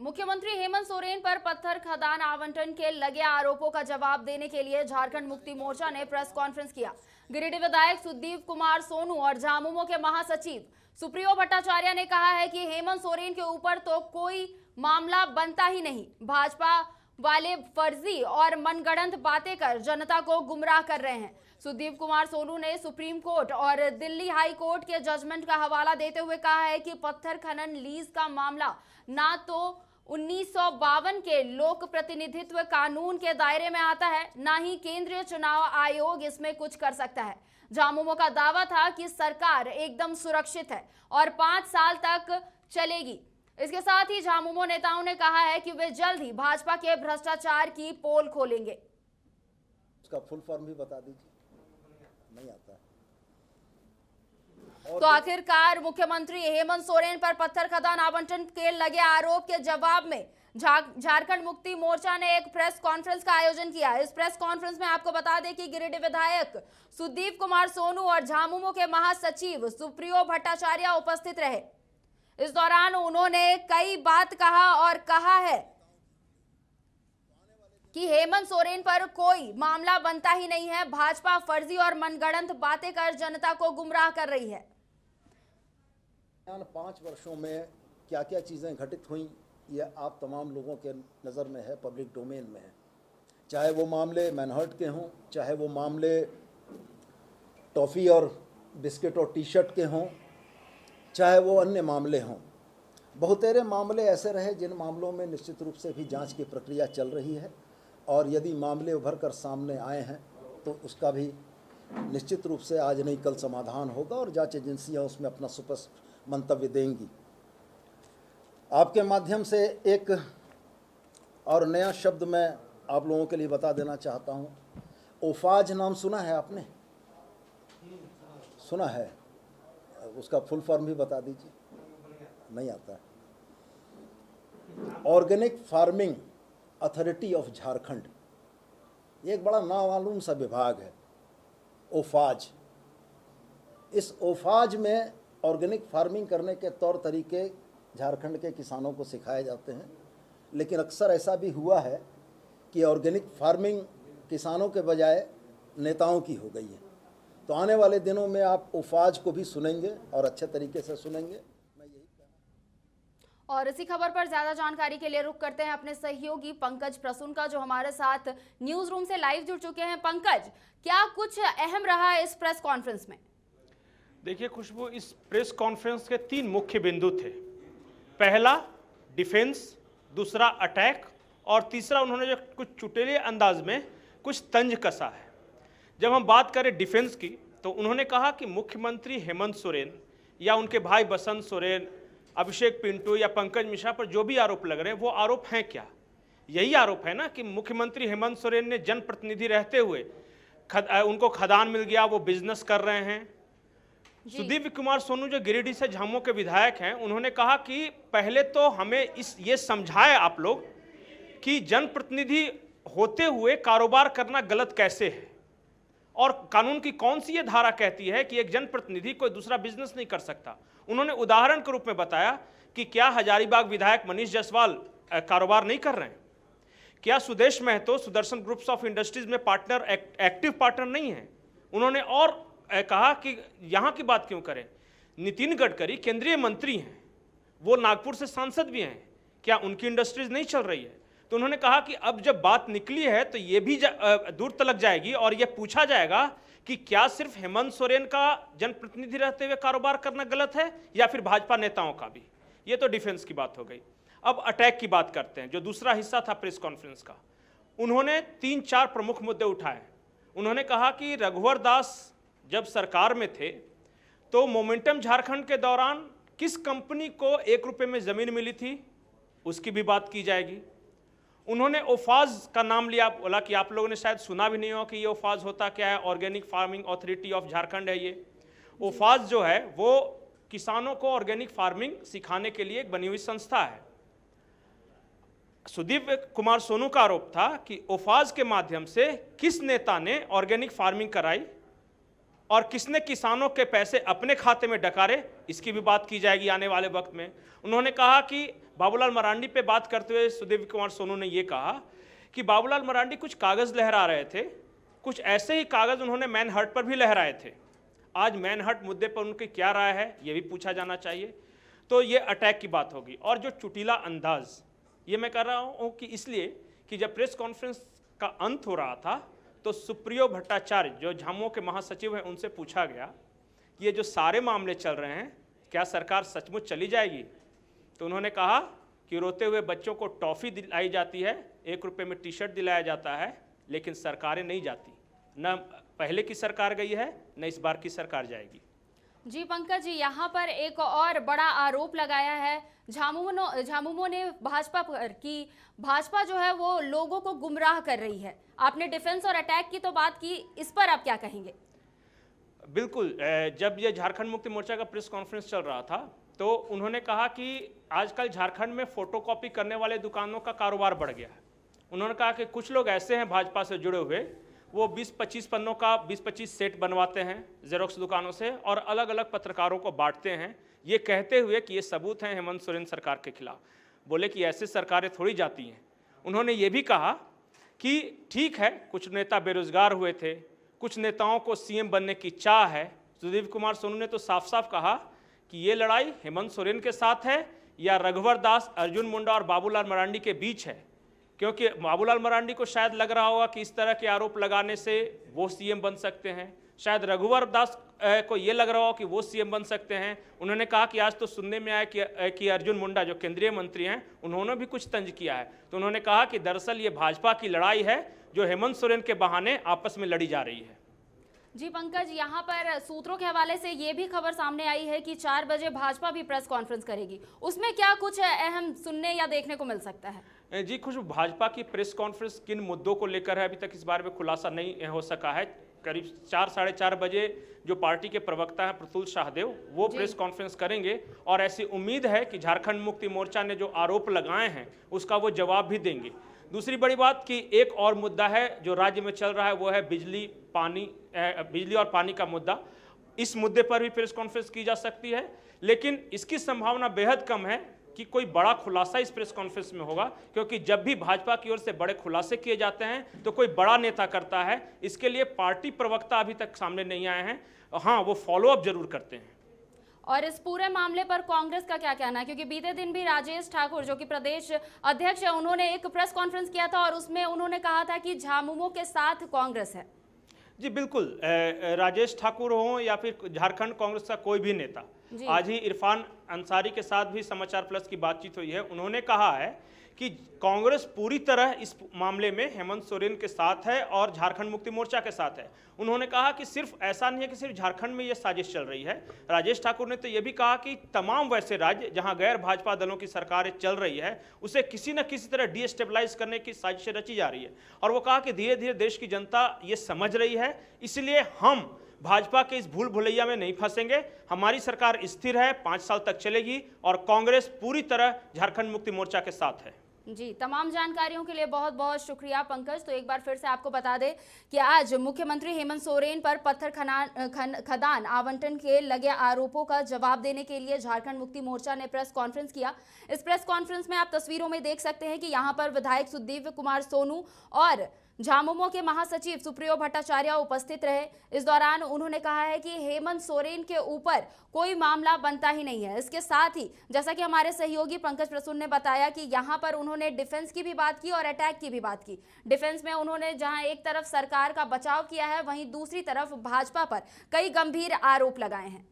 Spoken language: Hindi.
मुख्यमंत्री हेमंत सोरेन पर पत्थर खदान आवंटन के लगे आरोपों का जवाब देने के लिए झारखंड मुक्ति मोर्चा ने प्रेस कॉन्फ्रेंस किया। गिरिडीह विधायक सुदीप कुमार सोनू और झामुमो के महासचिव सुप्रियो भट्टाचार्य ने कहा है कि हेमंत सोरेन के ऊपर तो कोई मामला बनता ही नहीं। भाजपा वाले फर्जी और मनगढ़ंत बातें कर जनता को गुमराह कर रहे हैं। सुदीप कुमार सोनू ने सुप्रीम कोर्ट और दिल्ली हाई कोर्ट के जजमेंट का हवाला देते हुए कहा है कि पत्थर खनन लीज का मामला ना तो 1952 के लोक प्रतिनिधित्व कानून के दायरे में आता है, ना ही केंद्रीय चुनाव आयोग इसमें कुछ कर सकता है। झामुमो का दावा था कि सरकार एकदम सुरक्षित है और 5 साल तक चलेगी। इसके साथ ही झामुमो नेताओं ने कहा है कि वे जल्द ही भाजपा के भ्रष्टाचार की पोल खोलेंगे। उसका फुल फॉर्म भी बता दीजिए। नहीं आता। तो आखिरकार मुख्यमंत्री हेमंत सोरेन पर पत्थर खदान आवंटन के लगे आरोप के जवाब में झारखंड मुक्ति मोर्चा ने एक प्रेस कॉन्फ्रेंस का आयोजन किया। इस प्रेस कॉन्फ्रेंस में आपको बता दें कि गिरिडीह विधायक सुदीप कुमार सोनू और झामुमो के महासचिव सुप्रियो भट्टाचार्य उपस्थित रहे। इस दौरान उन्होंने कई बात कहा और कहा है कि हेमंत सोरेन पर कोई मामला बनता ही नहीं है। भाजपा फर्जी और मनगढ़ंत बातें कर जनता को गुमराह कर रही है। 5 वर्षों में क्या क्या चीज़ें घटित हुई ये आप तमाम लोगों के नज़र में है, पब्लिक डोमेन में है। चाहे वो मामले मैनहर्ट के हों, चाहे वो मामले टॉफ़ी और बिस्किट और टी शर्ट के हों, चाहे वो अन्य मामले हों। बहुतेरे मामले ऐसे रहे जिन मामलों में निश्चित रूप से भी जांच की प्रक्रिया चल रही है और यदि मामले उभर कर सामने आए हैं तो उसका भी निश्चित रूप से आज नहीं कल समाधान होगा और जांच एजेंसियां उसमें अपना स्पष्ट मंतव्य देंगी। आपके माध्यम से एक और नया शब्द मैं आप लोगों के लिए बता देना चाहता हूं। ओफाज नाम सुना है आपने? सुना है? उसका फुल फॉर्म भी बता दीजिए। नहीं आता। Organic farming authority of Jharkhand, ये एक बड़ा नामालूम सा विभाग है, ओफाज। इस ओफाज में ऑर्गेनिक फार्मिंग करने के तौर तरीके झारखंड के किसानों को सिखाए जाते हैं, लेकिन अक्सर ऐसा भी हुआ है कि ऑर्गेनिक फार्मिंग किसानों के बजाय नेताओं की हो गई है। तो आने वाले दिनों में आप ओफाज को भी सुनेंगे और अच्छे तरीके से सुनेंगे। और इसी खबर पर ज्यादा जानकारी के लिए रुख करते हैं अपने सहयोगी पंकज प्रसून का, जो हमारे साथ न्यूज रूम से लाइव जुड़ चुके हैं। पंकज, क्या कुछ अहम रहा है इस प्रेस कॉन्फ्रेंस में? देखिए खुशबू, इस प्रेस कॉन्फ्रेंस के 3 मुख्य बिंदु थे। पहला डिफेंस, दूसरा अटैक और तीसरा उन्होंने जो कुछ चुटेले अंदाज में कुछ तंज कसा है। जब हम बात करें डिफेंस की तो उन्होंने कहा कि मुख्यमंत्री हेमंत सोरेन या उनके भाई बसंत सोरेन, अभिषेक पिंटू या पंकज मिश्रा पर जो भी आरोप लग रहे हैं वो आरोप हैं क्या? यही आरोप है ना कि मुख्यमंत्री हेमंत सोरेन ने जनप्रतिनिधि रहते हुए उनको खदान मिल गया, वो बिजनेस कर रहे हैं। सुदीप कुमार सोनू जो गिरिडीह से झामुमो के विधायक हैं, उन्होंने कहा कि पहले तो हमें ये समझाए आप लोग कि जनप्रतिनिधि होते हुए कारोबार करना गलत कैसे है और कानून की कौन सी ये धारा कहती है कि एक जनप्रतिनिधि कोई दूसरा बिजनेस नहीं कर सकता। उन्होंने उदाहरण के रूप में बताया कि क्या हजारीबाग विधायक मनीष जायसवाल कारोबार नहीं कर रहे हैं? क्या Sudesh Mahto Sudarshan groups of industries में पार्टनर एक्टिव पार्टनर नहीं है? उन्होंने और कहा कि यहाँ की बात क्यों करें, नितिन गडकरी केंद्रीय मंत्री हैं, वो नागपुर से सांसद भी हैं, क्या उनकी इंडस्ट्रीज नहीं चल रही है? तो उन्होंने कहा कि अब जब बात निकली है तो ये भी दूर तलक जाएगी और ये पूछा जाएगा कि क्या सिर्फ हेमंत सोरेन का जनप्रतिनिधि रहते हुए कारोबार करना गलत है या फिर भाजपा नेताओं का भी। ये तो डिफेंस की बात हो गई। अब अटैक की बात करते हैं, जो दूसरा हिस्सा था प्रेस कॉन्फ्रेंस का। उन्होंने 3-4 प्रमुख मुद्दे उठाए। उन्होंने कहा कि रघुवर दास जब सरकार में थे तो मोमेंटम झारखंड के दौरान किस कंपनी को 1 रुपये में ज़मीन मिली थी, उसकी भी बात की जाएगी। उन्होंने ओफाज का नाम लिया, बोला कि आप लोगों ने शायद सुना भी नहीं हो कि ये ओफाज होता क्या है। Organic farming authority of Jharkhand है ये। ओफाज जो है वो किसानों को ऑर्गेनिक फार्मिंग सिखाने के लिए एक बनी हुई संस्था है। सुदीप कुमार सोनू का आरोप था कि ओफाज के माध्यम से किस नेता ने ऑर्गेनिक फार्मिंग कराई और किसने किसानों के पैसे अपने खाते में डकारे, इसकी भी बात की जाएगी आने वाले वक्त में। उन्होंने कहा कि बाबूलाल मरांडी पे बात करते हुए सुदीप कुमार सोनू ने ये कहा कि बाबूलाल मरांडी कुछ कागज़ लहरा रहे थे, कुछ ऐसे ही कागज़ उन्होंने मैनहर्ट पर भी लहराए थे। आज मैनहर्ट मुद्दे पर उनकी क्या राय है, ये भी पूछा जाना चाहिए। तो ये अटैक की बात होगी। और जो चुटीला अंदाज, ये मैं कर रहा हूँ कि इसलिए कि जब प्रेस कॉन्फ्रेंस का अंत हो रहा था तो सुप्रियो भट्टाचार्य जो झामुमो के महासचिव हैं, उनसे पूछा गया कि ये जो सारे मामले चल रहे हैं, क्या सरकार सचमुच चली जाएगी? तो उन्होंने कहा कि रोते हुए बच्चों को टॉफ़ी दिलाई जाती है, 1 रुपये में टी शर्ट दिलाया जाता है, लेकिन सरकारें नहीं जाती। न पहले की सरकार गई है, न इस बार की सरकार जाएगी। जी पंकज जी, यहाँ पर एक और बड़ा आरोप लगाया है झामुमो ने भाजपा पर कि भाजपा जो है वो लोगों को गुमराह कर रही है। आपने डिफेंस और अटैक की तो बात की, इस पर आप क्या कहेंगे? बिल्कुल, जब ये झारखंड मुक्ति मोर्चा का प्रेस कॉन्फ्रेंस चल रहा था तो उन्होंने कहा कि आजकल झारखंड में फोटोकॉपी करने वाले दुकानों का कारोबार बढ़ गया है। उन्होंने कहा कि कुछ लोग ऐसे हैं भाजपा से जुड़े हुए, वो 20-25 पन्नों का 20-25 सेट बनवाते हैं जेरोक्स दुकानों से और अलग अलग पत्रकारों को बांटते हैं, ये कहते हुए कि ये सबूत हैं हेमंत सोरेन सरकार के खिलाफ। बोले कि ऐसे सरकारें थोड़ी जाती हैं। उन्होंने ये भी कहा कि ठीक है, कुछ नेता बेरोजगार हुए थे, कुछ नेताओं को सीएम बनने की चाह है। सुदीप कुमार सोनू ने तो साफ साफ कहा कि ये लड़ाई हेमंत सोरेन के साथ है या रघुवर दास, अर्जुन मुंडा और बाबूलाल मरांडी के बीच है, क्योंकि बाबूलाल मरांडी को शायद लग रहा होगा कि इस तरह के आरोप लगाने से वो सीएम बन सकते हैं, शायद रघुवर दास को ये लग रहा हो कि वो सीएम बन सकते हैं। उन्होंने कहा कि आज तो सुनने में आया कि अर्जुन मुंडा जो केंद्रीय मंत्री हैं, उन्होंने भी कुछ तंज किया है। तो उन्होंने कहा कि दरअसल ये भाजपा की लड़ाई है जो हेमंत सोरेन के बहाने आपस में लड़ी जा रही है। जी पंकज, यहाँ पर सूत्रों के हवाले से ये भी खबर सामने आई है कि 4 बजे भाजपा भी प्रेस कॉन्फ्रेंस करेगी, उसमें क्या कुछ अहम सुनने या देखने को मिल सकता है? जी, कुछ भाजपा की प्रेस कॉन्फ्रेंस किन मुद्दों को लेकर है, अभी तक इस बारे में खुलासा नहीं हो सका है। करीब 4-4:30 बजे जो पार्टी के प्रवक्ता हैं प्रफुल्ल शाहदेव, वो प्रेस कॉन्फ्रेंस करेंगे और ऐसी उम्मीद है कि झारखंड मुक्ति मोर्चा ने जो आरोप लगाए हैं उसका वो जवाब भी देंगे। दूसरी बड़ी बात कि एक और मुद्दा है जो राज्य में चल रहा है, वो है बिजली और पानी का मुद्दा। इस मुद्दे पर भी प्रेस कॉन्फ्रेंस की जा सकती है, लेकिन इसकी संभावना बेहद कम है कि कोई बड़ा खुलासा इस प्रेस कॉन्फ्रेंस में होगा, क्योंकि जब भी भाजपा की ओर से बड़े खुलासे किए जाते हैं तो कोई बड़ा नेता करता है। इसके लिए पार्टी प्रवक्ता अभी तक सामने नहीं आए हैं। हाँ, वो फॉलोअप जरूर करते हैं। और इस पूरे मामले पर कांग्रेस का क्या कहना है? क्योंकि बीते दिन भी राजेश ठाकुर जो कि प्रदेश अध्यक्ष है, उन्होंने एक प्रेस कॉन्फ्रेंस किया था और उसमें उन्होंने कहा था कि झामुमो के साथ कांग्रेस है। जी बिल्कुल, राजेश ठाकुर हो या फिर झारखंड कांग्रेस का कोई भी नेता, आज ही इरफान अंसारी के साथ भी समाचार प्लस की बातचीत हुई है। उन्होंने कहा है कि कांग्रेस पूरी तरह इस मामले में हेमंत सोरेन के साथ है और झारखंड मुक्ति मोर्चा के साथ है। उन्होंने कहा कि सिर्फ ऐसा नहीं है कि सिर्फ झारखंड में यह साजिश चल रही है। राजेश ठाकुर ने तो यह भी कहा कि तमाम वैसे राज्य जहां गैर भाजपा दलों की सरकारें चल रही है, उसे किसी न किसी तरह डिस्टेबलाइज करने की साजिशें रची जा रही है। और वो कहा कि धीरे धीरे देश की जनता ये समझ रही है, इसलिए हम भाजपा के इस भूल भुलैया में नहीं फंसेंगे। हमारी सरकार स्थिर है, 5 साल तक चलेगी और कांग्रेस पूरी तरह झारखंड मुक्ति मोर्चा के साथ है। जी, तमाम जानकारियों के लिए बहुत बहुत शुक्रिया पंकज। तो एक बार फिर से आपको बता दें कि आज मुख्यमंत्री हेमंत सोरेन पर पत्थर खदान आवंटन के लगे आरोपों का जवाब देने के लिए झारखंड मुक्ति मोर्चा ने प्रेस कॉन्फ्रेंस किया। इस प्रेस कॉन्फ्रेंस में आप तस्वीरों में देख सकते हैं कि यहां पर विधायक सुदीप कुमार सोनू और झामुमो के महासचिव सुप्रियो भट्टाचार्य उपस्थित रहे। इस दौरान उन्होंने कहा है कि हेमंत सोरेन के ऊपर कोई मामला बनता ही नहीं है। इसके साथ ही जैसा कि हमारे सहयोगी पंकज प्रसून ने बताया कि यहाँ पर उन्होंने डिफेंस की भी बात की और अटैक की भी बात की। डिफेंस में उन्होंने जहां एक तरफ सरकार का बचाव किया है, वहीं दूसरी तरफ भाजपा पर कई गंभीर आरोप लगाए हैं।